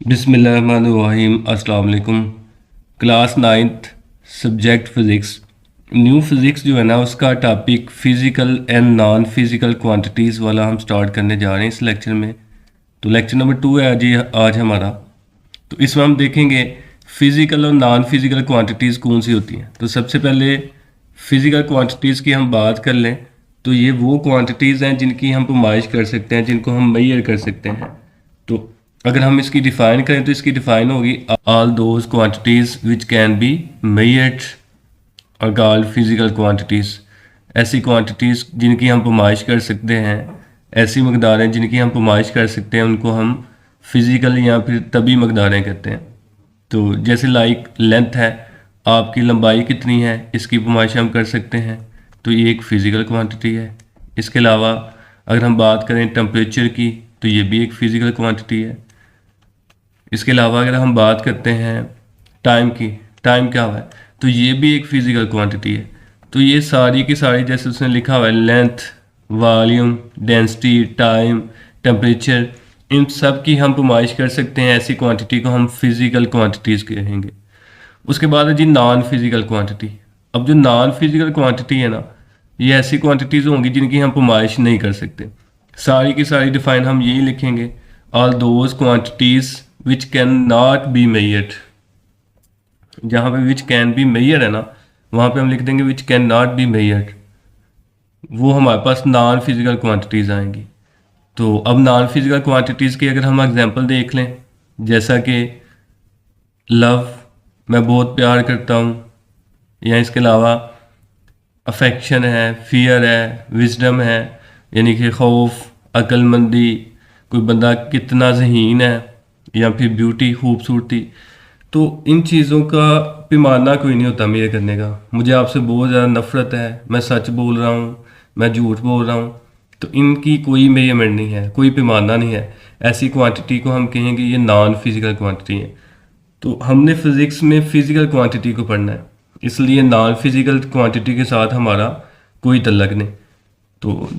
बिस्मिल्लाहिर्रहमानिर्रहीम। अस्सलाम वालेकुम। Class ninth subject physics, new physics जो है ना, उसका topic physical and non physical quantities वाला हम स्टार्ट करने जा रहे हैं इस लेक्चर में। तो लेक्चर नंबर 2 है आज हमारा। तो इसमें हम देखेंगे फ़िज़िकल और नॉन फिज़िकल क्वांटिटीज़ कौन सी होती हैं। तो सबसे पहले फ़िज़िकल क्वांटिटीज़ की हम बात कर लें तो ये वो क्वांटिटीज़ हैं जिनकी हम पैमाइश कर सकते हैं, जिनको हम मेजर कर सकते हैं। तो अगर हम इसकी डिफ़ाइन करें तो इसकी डिफ़ाइन होगी all those quantities which can be measured और कॉल्ड फिज़िकल क्वांटिटीज़। ऐसी क्वांटिटीज़ जिनकी हम पैमाइश कर सकते हैं, ऐसी मकदारें जिनकी हम पैमाइश कर सकते हैं, उनको हम फिज़िकल या फिर तभी मकदारें कहते हैं। तो जैसे लाइक लेंथ है, आपकी लंबाई कितनी है, इसकी पैमाइश हम कर सकते हैं, तो ये एक फ़िज़िकल क्वांटिटी है। इसके अलावा अगर हम बात करें टेम्परेचर की तो ये भी एक फ़िज़िकल क्वांटिटी है। इसके अलावा अगर हम बात करते हैं टाइम की, टाइम क्या हुआ है, तो ये भी एक फ़िज़िकल क्वांटिटी है। तो ये सारी की सारी जैसे उसने लिखा हुआ है length, volume, density, time, temperature, इन सब की हम पैमाइश कर सकते हैं। ऐसी क्वांटिटी को हम फिज़िकल क्वांटिटीज़ कहेंगे। उसके बाद है जी नॉन फिज़िकल क्वांटिटी। अब जो नॉन फिज़िकल क्वांटिटी है ना, ये ऐसी क्वांटिटीज़ होंगी जिनकी हम पैमाइश नहीं कर सकते। सारी की सारी डिफाइन हम यही लिखेंगे, all those quantities which can not be measured. जहाँ पे विच कैन बी मेजर है ना, वहाँ पे हम लिख देंगे which can not be measured. वो हमारे पास नॉन फिज़िकल क्वांटिटीज़ आएंगी। तो अब नॉन फिज़िकल क्वांटिटीज़ की अगर हम एग्जांपल देख लें, जैसा कि लव, मैं बहुत प्यार करता हूँ, या इसके अलावा अफेक्शन है, फियर है, विजडम है, यानी कि खौफ, अक्लमंदी, कोई बंदा कितना ज़हीन है, या फिर ब्यूटी, खूबसूरती। तो इन चीज़ों का पैमाना कोई नहीं होता मेरे करने का। मुझे आपसे बहुत ज़्यादा नफ़रत है, मैं सच बोल रहा हूँ, मैं झूठ बोल रहा हूँ, तो इनकी कोई मेजरमेंट नहीं है, कोई पैमाना नहीं है। ऐसी क्वांटिटी को हम कहेंगे ये नॉन फिज़िकल क्वांटिटी है। तो हमने फिज़िक्स में फ़िज़िकल क्वांटिटी को पढ़ना है, इसलिए नॉन फिज़िकल क्वांटिटी के साथ हमारा कोई तल्लक नहीं। तो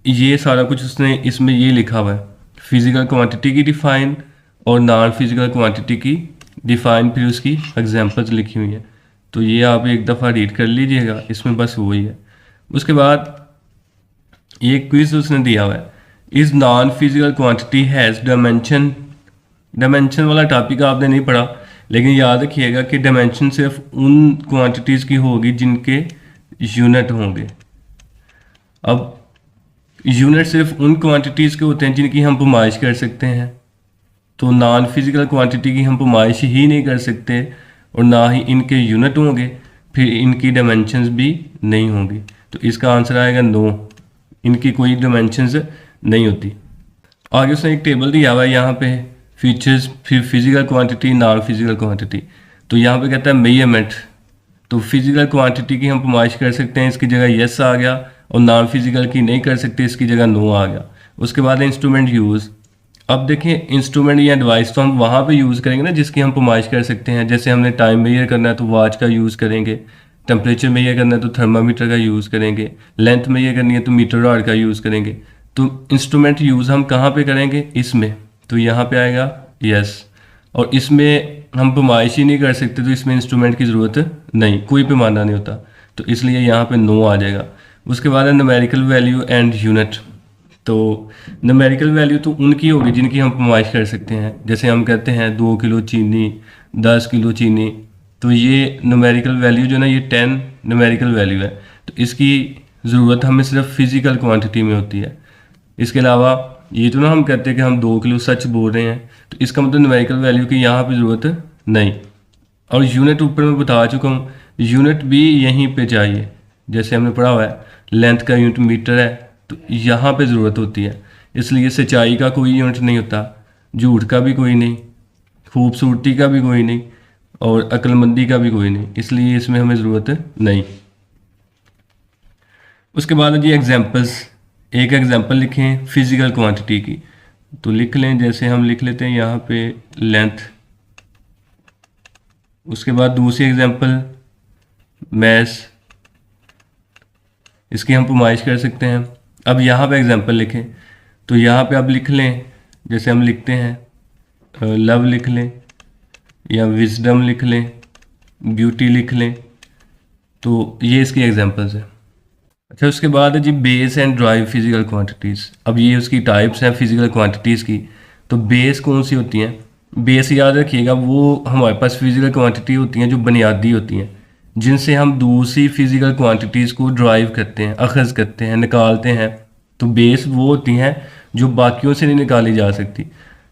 ये सारा कुछ उसने इसमें ये लिखा हुआ है, फिज़िकल क्वांटिटी की डिफ़ाइन और नॉन फिज़िकल क्वांटिटी की डिफ़ाइन, फिर उसकी एग्जांपल्स लिखी हुई है। तो ये आप एक दफ़ा रीड कर लीजिएगा, इसमें बस वही है। उसके बाद ये क्विज उसने दिया हुआ है, is non physical quantity has dimension. Dimension वाला टॉपिक आपने नहीं पढ़ा, लेकिन याद रखिएगा कि डायमेंशन सिर्फ उन क्वांटिटीज़ की होगी जिनके यूनिट होंगे। अब यूनिट सिर्फ उन क्वांटिटीज़ के होते हैं जिनकी हम पैमाइश कर सकते हैं। तो नॉन फिज़िकल क्वांटिटी की हम पैमाइश ही नहीं कर सकते और ना ही इनके यूनिट होंगे, फिर इनकी डायमेंशंस भी नहीं होंगी। तो इसका आंसर आएगा नो, इनकी कोई डायमेंशंस नहीं होती। आगे उसने एक टेबल दिया हुआ है यहाँ पे, फीचर्स, फिर physical quantity, non physical quantity. तो यहाँ पे कहता है मेजरमेंट। तो फिजिकल क्वांटिटी की हम पैमाइश कर सकते हैं, इसकी जगह यस आ गया, और नॉन फिजिकल की नहीं कर सकते, इसकी जगह नो आ गया। उसके बाद इंस्ट्रूमेंट यूज़। अब देखें, इंस्ट्रूमेंट या डिवाइस तो हम वहाँ पे यूज़ करेंगे ना जिसकी हम पैमाइश कर सकते हैं। जैसे हमने टाइम मेजर करना है तो वॉच का यूज़ करेंगे, टेम्परेचर मेजर करना है तो थर्मामीटर का यूज़ करेंगे, लेंथ मेजर करनी है तो मीटर रॉड का यूज़ करेंगे। तो इंस्ट्रूमेंट यूज़ हम कहाँ पे करेंगे, इसमें। तो यहाँ पे आएगा यस। और इसमें हम पैमाइश ही नहीं कर सकते, तो इसमें इंस्ट्रूमेंट की ज़रूरत नहीं, कोई पैमाना नहीं होता, तो इसलिए यहाँ पे नो आ जाएगा। उसके बाद है न्यूमेरिकल वैल्यू एंड यूनिट। तो न्यूमेरिकल वैल्यू तो उनकी होगी जिनकी हम पैमाइश कर सकते हैं। जैसे हम कहते हैं 2 किलो चीनी, 10 किलो चीनी, तो ये न्यूमेरिकल वैल्यू जो ना, ये 10 न्यूमेरिकल वैल्यू है। तो इसकी ज़रूरत हमें सिर्फ फिज़िकल क्वांटिटी में होती है। इसके अलावा ये तो ना हम कहते हैं कि हम 2 किलो सच बोल रहे हैं, तो इसका मतलब न्यूमेरिकल वैल्यू की यहाँ पे ज़रूरत नहीं। और यूनिट ऊपर मैं बता चुका हूँ, यूनिट भी यहीं पे चाहिए। जैसे हमने पढ़ा हुआ है लेंथ का यूनिट मीटर है, तो यहाँ पे ज़रूरत होती है। इसलिए सच्चाई का कोई यूनिट नहीं होता, झूठ का भी कोई नहीं, खूबसूरती का भी कोई नहीं, और अक्लमंदी का भी कोई नहीं, इसलिए इसमें हमें ज़रूरत नहीं। उसके बाद जी एग्जांपल्स। एक एग्जांपल लिखें फिज़िकल क्वांटिटी की, तो लिख लें, जैसे हम लिख लेते हैं यहाँ पे लेंथ। उसके बाद दूसरी एग्जांपल मैस, इसकी हम पैमाइश कर सकते हैं। अब यहाँ पे एग्जांपल लिखें, तो यहाँ पे आप लिख लें, जैसे हम लिखते हैं लव लिख लें या विजडम लिख लें, ब्यूटी लिख लें। तो ये इसकी एग्जांपल्स हैं। अच्छा, उसके बाद है जी base and derived physical quantities. अब ये उसकी टाइप्स हैं फिजिकल क्वांटिटीज़ की। तो बेस कौन सी होती हैं? बेस याद रखिएगा, वो हमारे पास फिजिकल क्वांटिटी होती हैं जो बुनियादी होती हैं, जिनसे हम दूसरी फिजिकल क्वांटिटीज़ को ड्राइव करते हैं, अखज़ करते हैं, निकालते हैं। तो बेस वो होती हैं जो बाकियों से नहीं निकाली जा सकती।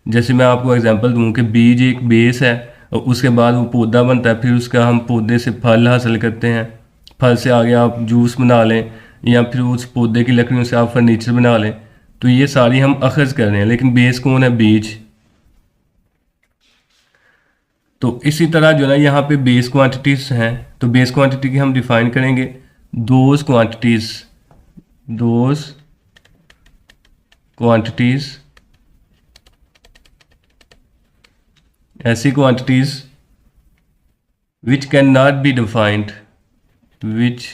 जैसे मैं आपको एग्जांपल दूं कि बीज एक बेस है और उसके बाद वो पौधा बनता है, फिर उसका हम पौधे से फल हासिल करते हैं, फल से आगे आप जूस बना लें या फिर उस पौधे की लकड़ियों से आप फर्नीचर बना लें। तो ये सारी हम अखज़ कर रहे हैं, लेकिन बेस कौन है? बीज। तो इसी तरह जो ना यहाँ पे बेस क्वांटिटीज़ हैं, तो बेस क्वांटिटी की हम डिफाइन करेंगे दोज क्वांटिटीज़ ऐसी quantities which cannot be defined, which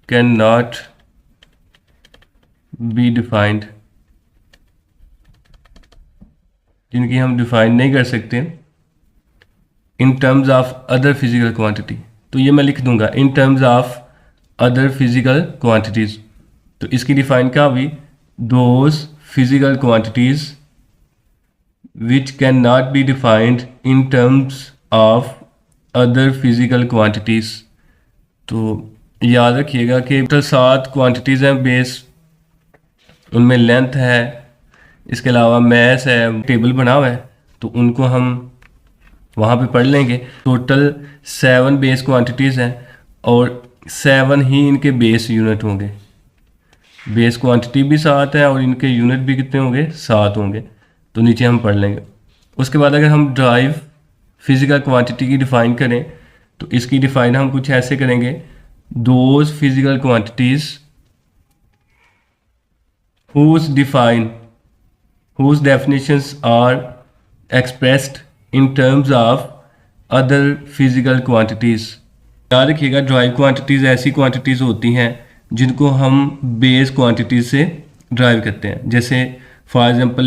cannot be defined, जिनकी हम डिफाइन नहीं कर सकते in terms of other physical quantity. तो ये मैं लिख दूंगा in terms of other physical quantities. तो इसकी डिफाइन क्या हुई? Those physical quantities which can not be defined in terms of other physical quantities. तो याद रखिएगा कि टोटल 7 क्वांटिटीज़ हैं बेस, उनमें लेंथ है, इसके अलावा मैस है, टेबल बना हुआ है, तो उनको हम वहाँ पे पढ़ लेंगे। टोटल 7 बेस क्वांटिटीज़ हैं और 7 ही इनके बेस यूनिट होंगे। बेस क्वांटिटी भी 7 है और इनके यूनिट भी कितने होंगे? 7 होंगे। तो नीचे हम पढ़ लेंगे। उसके बाद अगर हम ड्राइव फिजिकल क्वांटिटी की डिफ़ाइन करें तो इसकी डिफ़ाइन हम कुछ ऐसे करेंगे, those physical quantities whose definitions are expressed in terms of other physical quantities। याद रखिएगा ड्राइव क्वांटिटीज़ ऐसी क्वांटिटीज़ होती हैं जिनको हम बेस क्वांटिटीज से ड्राइव करते हैं। जैसे फॉर एग्जांपल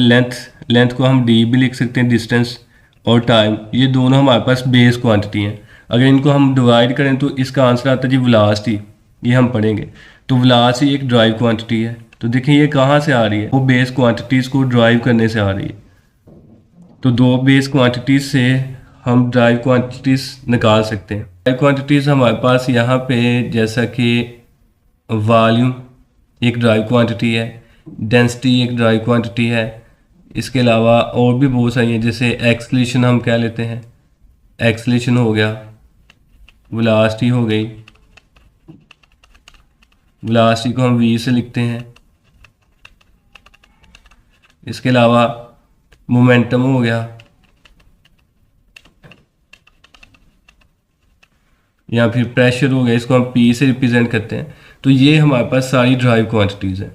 लेंथ को हम डी भी लिख सकते हैं, डिस्टेंस और टाइम, ये दोनों हमारे पास बेस क्वांटिटी हैं। अगर इनको हम डिवाइड करें तो इसका आंसर आता है जी वेलोसिटी, ये हम पढ़ेंगे। तो वेलोसिटी एक ड्राइव क्वांटिटी है। तो देखिए ये कहाँ से आ रही है? वो बेस क्वांटिटीज़ को ड्राइव करने से आ रही है। तो दो बेस क्वांटिटीज़ से हम ड्राइव क्वांटिटीज़ निकाल सकते हैं। ड्राइव क्वांटिटीज़ हमारे पास यहाँ पे जैसा कि वॉल्यूम एक ड्राइव क्वांटिटी है, डेंसिटी एक ड्राइव क्वांटिटी है, इसके अलावा और भी बहुत सारी हैं। जैसे एक्सलेशन हम कह लेते हैं, एक्सलेशन हो गया, वेलोसिटी हो गई, वेलोसिटी को हम v से लिखते हैं। इसके अलावा मोमेंटम हो गया, या फिर प्रेशर हो गया, इसको हम p से रिप्रेजेंट करते हैं। तो ये हमारे पास सारी ड्राइव क्वांटिटीज़ हैं।